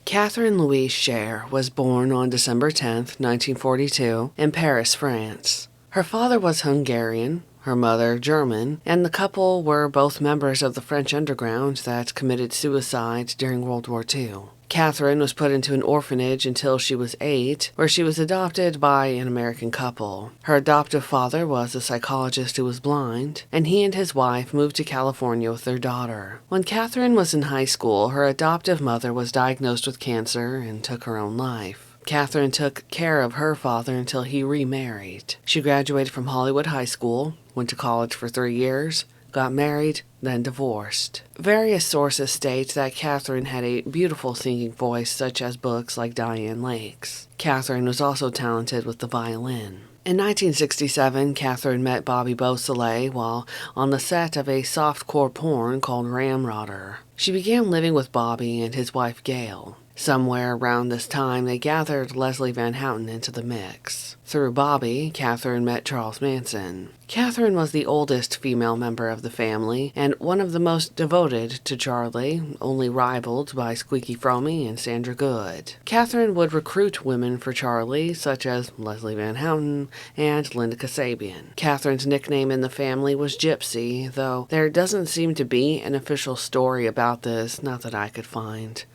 Catherine Louise Cher was born on December 10, 1942, in Paris, France. Her father was Hungarian, her mother German, and the couple were both members of the French underground that committed suicide during World War II. Catherine was put into an orphanage until she was 8, where she was adopted by an American couple. Her adoptive father was a psychologist who was blind, and he and his wife moved to California with their daughter. When Catherine was in high school, her adoptive mother was diagnosed with cancer and took her own life. Catherine took care of her father until he remarried. She graduated from Hollywood High School, went to college for 3 years, got married, then divorced. Various sources state that Catherine had a beautiful singing voice, such as books like Diane Lake's. Catherine was also talented with the violin. In 1967, Catherine met Bobby Beausoleil while on the set of a softcore porn called Ramrodder. She began living with Bobby and his wife Gail. Somewhere around this time, they gathered Leslie Van Houten into the mix. Through Bobby, Catherine met Charles Manson. Catherine was the oldest female member of the family, and one of the most devoted to Charlie, only rivaled by Squeaky Fromme and Sandra Good. Catherine would recruit women for Charlie, such as Leslie Van Houten and Linda Kasabian. Catherine's nickname in the family was Gypsy, though there doesn't seem to be an official story about this, not that I could find.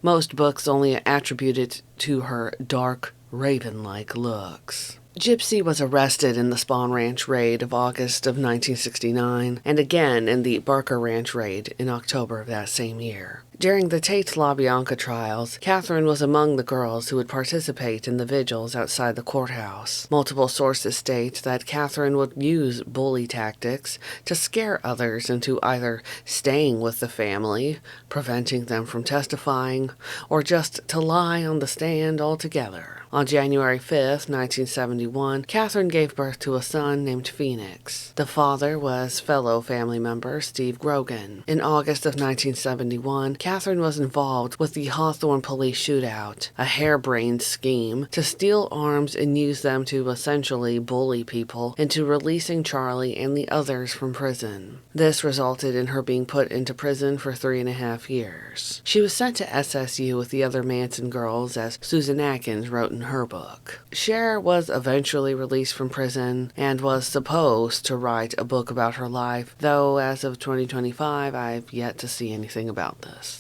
Most books only attribute it to her dark, raven-like looks. Gypsy was arrested in the Spahn Ranch raid of August of 1969, and again in the Barker Ranch raid in October of that same year. During the Tate LaBianca trials, Catherine was among the girls who would participate in the vigils outside the courthouse. Multiple sources state that Catherine would use bully tactics to scare others into either staying with the family, preventing them from testifying, or just to lie on the stand altogether. On January 5, 1971, Catherine gave birth to a son named Phoenix. The father was fellow family member Steve Grogan. In August of 1971, Catherine was involved with the Hawthorne police shootout, a harebrained scheme to steal arms and use them to essentially bully people into releasing Charlie and the others from prison. This resulted in her being put into prison for 3.5 years. She was sent to SSU with the other Manson girls, as Susan Atkins wrote in her book. Cher was eventually released from prison and was supposed to write a book about her life, though as of 2025, I've yet to see anything about this.